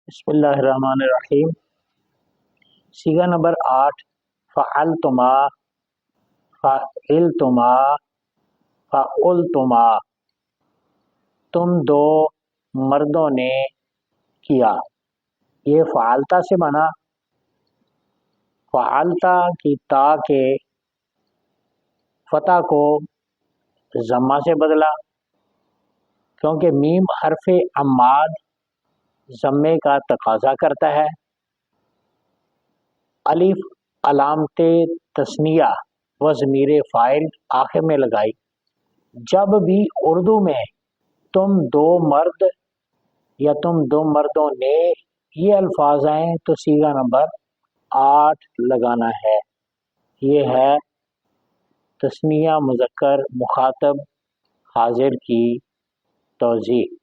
بسم اللہ الرحمن الرحیم۔ صیغہ نمبر 8، فعلتما، فعلتما، فعلتما، تم دو مردوں نے کیا۔ یہ فعلتا سے بنا، فعلتا کی تا کے فتح کو ضمہ سے بدلا، کیونکہ میم حرف عماد ضمے کا تقاضا کرتا ہے۔ الف علامت تثنیہ و ضمیر فاعل آخر میں لگائی۔ جب بھی اردو میں تم دو مرد یا تم دو مردوں نے یہ الفاظ آئیں تو صیغہ نمبر 8 لگانا ہے۔ یہ ہے تثنیہ مذکر مخاطب حاضر کی توضیح۔